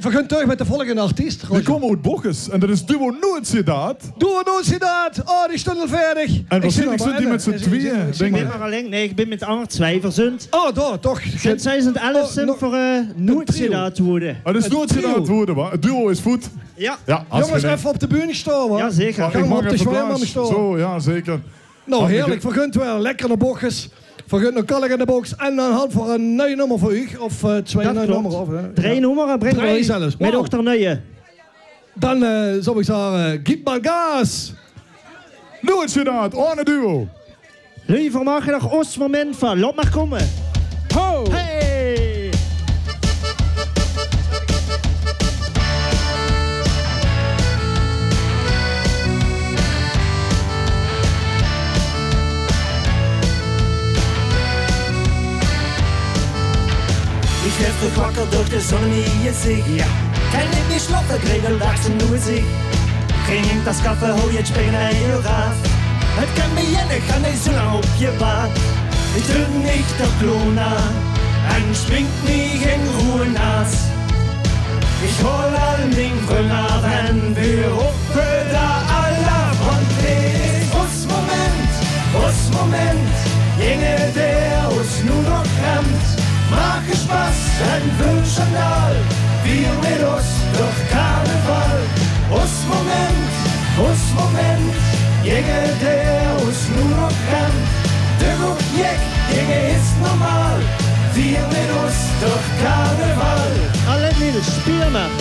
We gaan terug met de volgende artiest. We komen uit Bokkes en dat is Duo Noordsedaat. Duo Noordsedaat. Oh, die stond al fertig. En waarschijnlijk zit die met z'n tweeën. Ik ben maar alleen. Nee, ik ben met de andere twee verzund. Oh, daar, toch. Sinds 2011 zijn voor Noordsedaat worden. Het is Noordsedaat worden, maar het duo is goed. Ja. Jongens, even op de bühne staan, hoor. Ja, zeker. Gaan we op de zwerman staan. Zo, ja, zeker. Nou, heerlijk. We gaan wel lekker naar Bokkes. We gaan nog kallig in de box en dan hand voor een nieuw nummer voor u. Of 2 nieuwe nummers. Of, 3 nummers brengen we zelfs. met ook er nieuwe. Dan zou ik zeggen, gib mal gas. Noordsedaat, ohne duo. Nu vanmorgen nog ons moment van. Laat maar komen. Ho! Hey! Ich werd wakker durch de zon in je zicht. Ja. Kein Leben nicht schlafen, Gregel wachsen nur sich. Ging das Kaffee, hol jetzt springen in je raaf. Het kan me jennen, gaan niet zo lang op je waard. Ich drück nicht der Klona en springt mich in Ruhe nass. Ich hol all mein Brünger, wenn wir hoffen da aller von ist. Was Moment, jinge der uns nur noch fremd. Maak je Spaß, en will schon all, wir mit uns durch Karneval. Was Moment, jinge der uns nur noch fremd. Der Objekt, jinge ist normal, wir mit uns durch Karneval. Alle Lieder, spiel maar.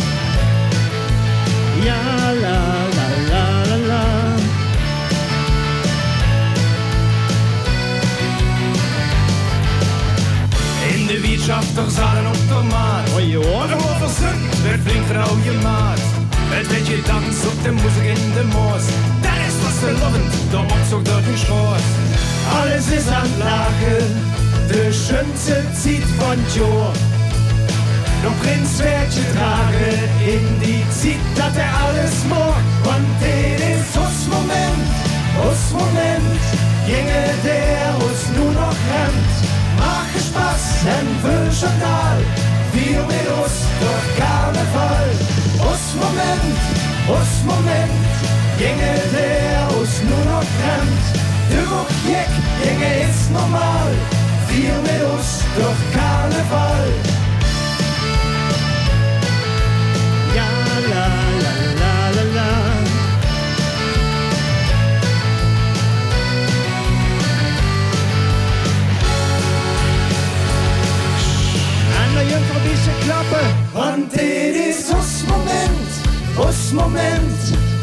Ja, la, la, la, la, la. In de Wirtschaft doch zalen op de maat. Oh joh. De overzun werd flink rauwe maat. Het beetje dans op de muziek in de moos. Dat is was verlovend, de opzog door den Schoß. Alles ist an Lage, de schönste zieht von Jor. Doch Prinz werd je tragen in die Zeit, dat alles mag. Want dit is ons moment, jinge der uns nur noch rennt. Mach je Spaß en will schon all, wir mit uns durch Karneval. Ons Moment, jinge der uns nur noch rennt. De Objekt, jinge ist normal, wir mit uns durch Karneval. Ja, la, la, la, la, la. En de juffrouw een beetje klappen. Want dit is ons moment,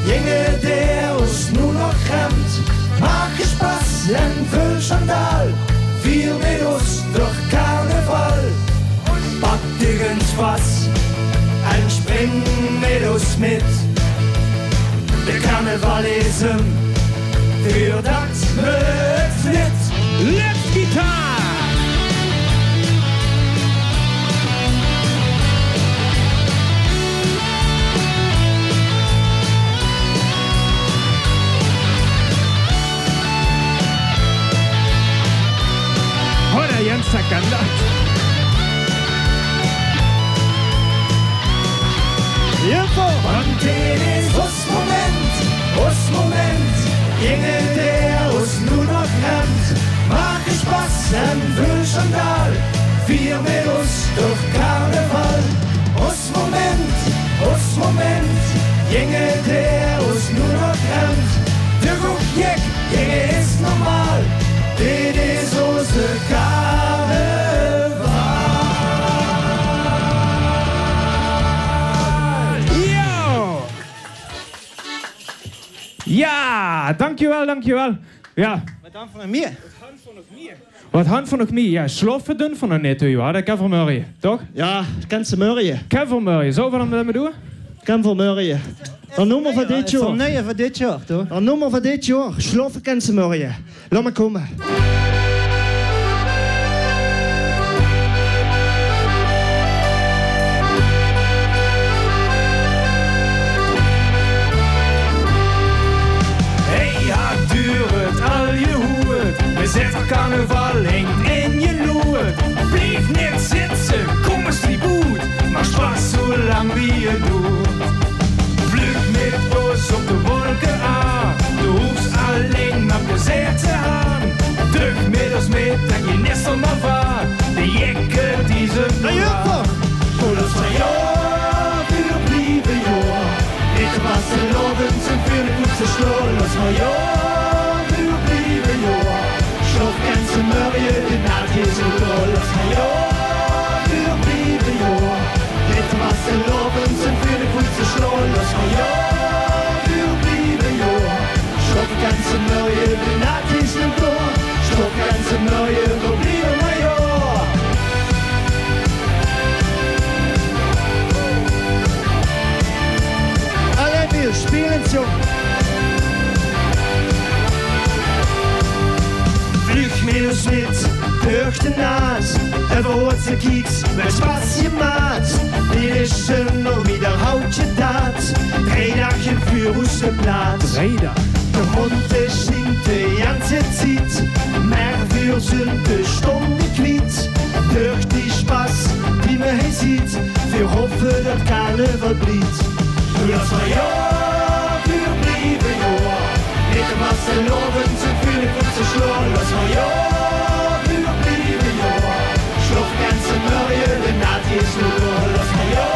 jinge der uns nur noch rennt. Mach je Spaß en will schon all, wir mit uns durch Karneval. Pack dir ins Fass en spring mit uns mit. De Karneval is für das het Lied. Let's Guitar! Hola, Jens Sakanda. Want dit is ons moment, jinge der uns nur noch rennt. Mach je Spaß en will schon all, wir mit uns durch Karneval. Ons moment, jinge der uns nur noch rennt. De Objekt, jinge ist normal, dit is onze Karneval. Ja, dankjewel. Ja. Wat dan van meer? Wat hand van nog meer? Ja, sloffen doen van een net, ja. Dat kan vermurren, toch? Ja, kan ze murren. Kan vermurren. Zo we dan doen? Kan vermurren. Een nummer van dit jaar. Nee, van dit jaar, toch? Een nummer van dit jaar. Sloffen kan ze murren. Laat maar komen. Zet Karneval hängt in je loer. Blijf niet zitten, kom eens die boet. Maar Spaß so lang große Kieks mit Spaß gemacht. Die ist schon noch wieder Hautgetat. 3 Tage für Platz. Räder. Der Hund stinkt die ganze Zeit. Mehr für sind die Stunde quitt. Durch die Spaß, die man hier sieht. Wir hoffen, dass Karneval bleibt. Lass mal ja für blieben Jahr. Nicht was der Loben zu fühlen und zu schlagen. Lass mal ja für blieben Jahr. Schlaf ganz im Mörje, denn Naht ist nur da. Lass mal ja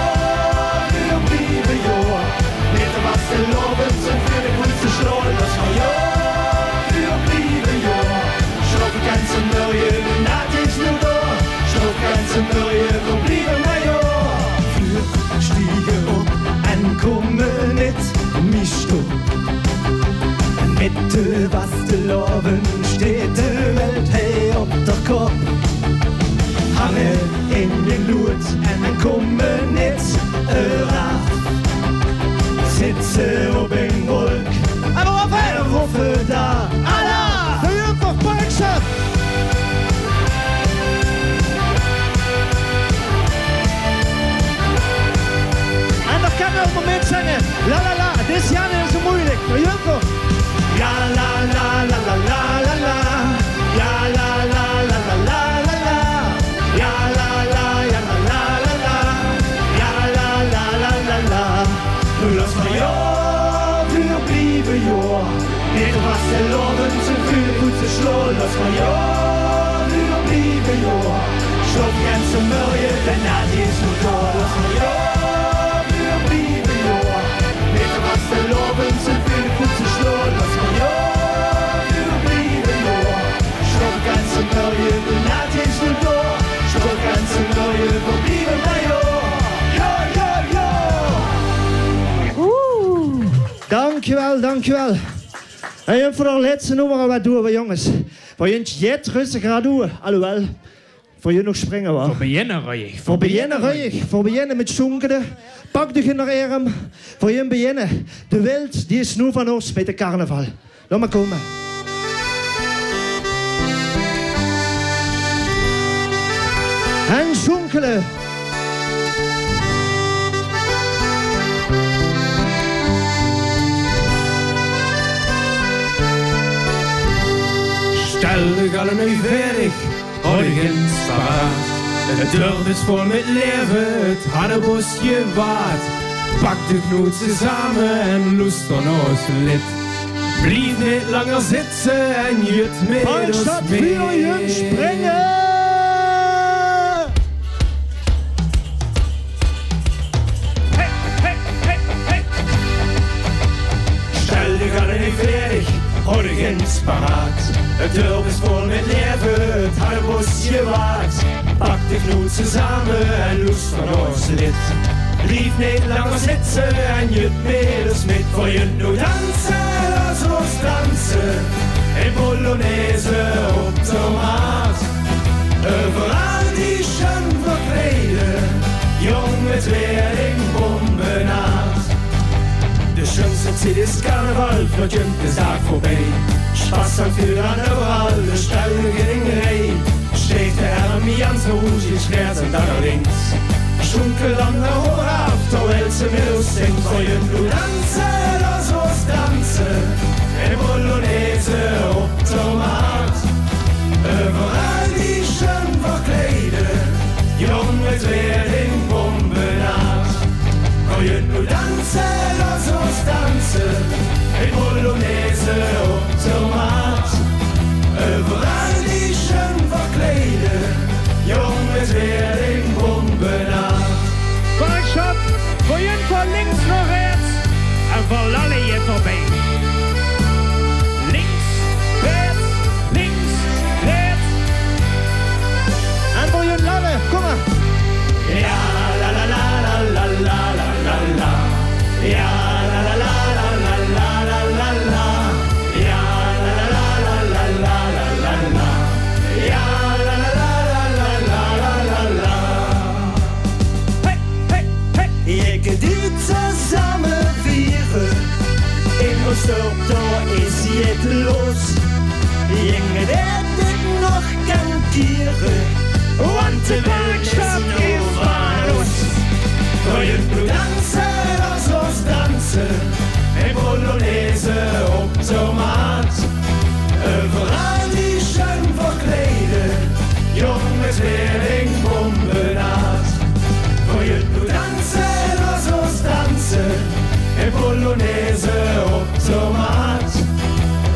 für blieben Jahr. Nicht was der Loben zu fühlen und zu schlagen. Lass mal ja für blieben Jahr. Schlaf ganz im Mörje, denn Naht ist nur da. Schlaf ganz im Mörje, wo blieben wir ja. Für Stiege up, ankommen nicht, mich stopp. Mitte, was de Loven steht, de Welt hey op der Kopf. Hange in den Lut, en komme nit eraf. Sitze op en Wolk, aber auf eine Rufe da, Allah! Für einfach Beigschaft! En nog kan ook moment zingen, la la la, dit jaar is zo moeilijk, voor jullie. Ja la la la la la la la. Ja la la la la la la la. Ja la la ja la la la la. Ja la la la la la. Lass mal ja für blieben Jahr. Nicht was der Loben zu viel gut zu schlagen. Lass mal ja für blieben Jahr. Schlaf ganz im Mörje, denn Naht ist nur da. Lass mal ja für blieben Jahr. Nicht was der Loben zu viel gut zu schlagen. Lass mal ja für blieben Jahr. Schlaf ganz im Mörje, denn Naht ist nur da. Schlaf ganz im Mörje, wo blieben wir ja. Ja, ja, ja. Dankjewel, dankjewel. En voor de laatste nummer wat doen we jongens. Voor je jet rustig gaan doen. Alhoewel, voor je nog springen we. Voor beginnen ruhig. Voor beginnen ruhig. Voor beginnen met zonkeren. Pak de genereren. Voor je beginnen. De wereld die is nu van ons met de carnaval. Laat maar komen. En zonkelen. Stel de gallen nu fertig, orgens paraat. Het dorp is vol met leven, het Hannebosje waard. Pak de knoetsen samen en luister naar ons lied. Blijf niet langer zitten en jut met ons mee. Voor je springen! Stel de gallen nu fertig, orgens paraat. Het dorp is vol met leven, het Hannebosje waard. Pak de knoetsen samen en luister naar ons lied. Blijf niet langer zitten en jut met ons mee. Voor je nu dansen, laat ons dansen. En Polonaise op de maat. Overal die schon verkleden, jong met weerling bombenaat. De schönste Zeit ist Karneval, vergönnt ist Tag vorbei. Spaß am Führern überall, de steile Geringerei. Steht der Herr mir ganz ruhig, ich schwer sind da links. Schunkel an der Hohe auf, der Wälze mit uns singt. Vor ihr du danse, lass uns tanzen. In Bolognese auf der Markt. Überall die schön verkleidet, jung mit Wehrling Bombenart. Vor ihr du danse, lass uns tanzen. In Bolognese auf der Markt. Überall die schön verkleidet, jung mit Wehrling Bombenart. Ballschap, voor je van links naar rechts en voor alle je voorbij. Links, rechts, ganze Werkstatt ist bei uns. Könnt du tanzen, lass uns tanzen. Ein Polonaise op Tomat. Überall die schön verkleidet. Junges Lehrling, Bombenart. Könnt du tanzen, lass uns tanzen. Ein Polonaise op Tomat.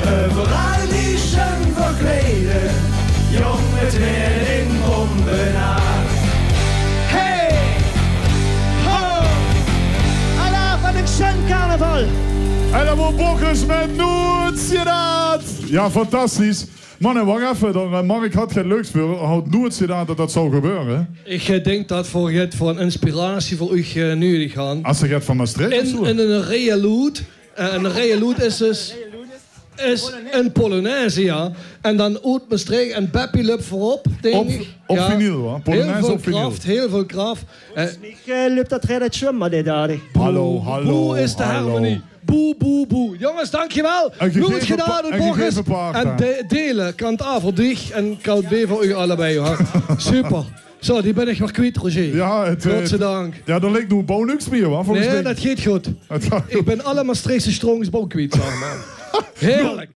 Überall die schön verkleidet. Junges Lehrling, Bombenart. Hey! Ho! Allah van een schön carnaval! En dan wordt Bokkers met Noord-Sidaat. Ja, fantastisch. Mannen, wacht even. Dan, Mark had geen leuks voor. Houdt Noord-Sidaat dat dat zou gebeuren. Ik denk dat voor een inspiratie voor u nodig gaan. Als ze gaat van Maastricht of zo. In een realoot. Een realoot is dus... is een Polonaise, ja. En dan uit Maastricht en Beppie Lup voorop, denk ik. Op ja. vinyl, hoor. Polonaise op vinyl. Heel veel kracht. Ik loop dat redelijk zwemmen, dit daar. Hallo. Boe is de harmonie. Boe, boe, boe. Jongens, dankjewel. Nu het gedaan, het Bokkers. En delen. Kant A voor dich en kant B voor u allebei, hoor. Super. Zo, die ben ik nog kwijt, Roger. Ja, godzijdank. Ja, dan lijkt nu een bouwniks meer, hoor. Nee, dat gaat goed. Ik ben alle Maastrichtse strongsbouw kwijt, zeg maar. Heerlijk.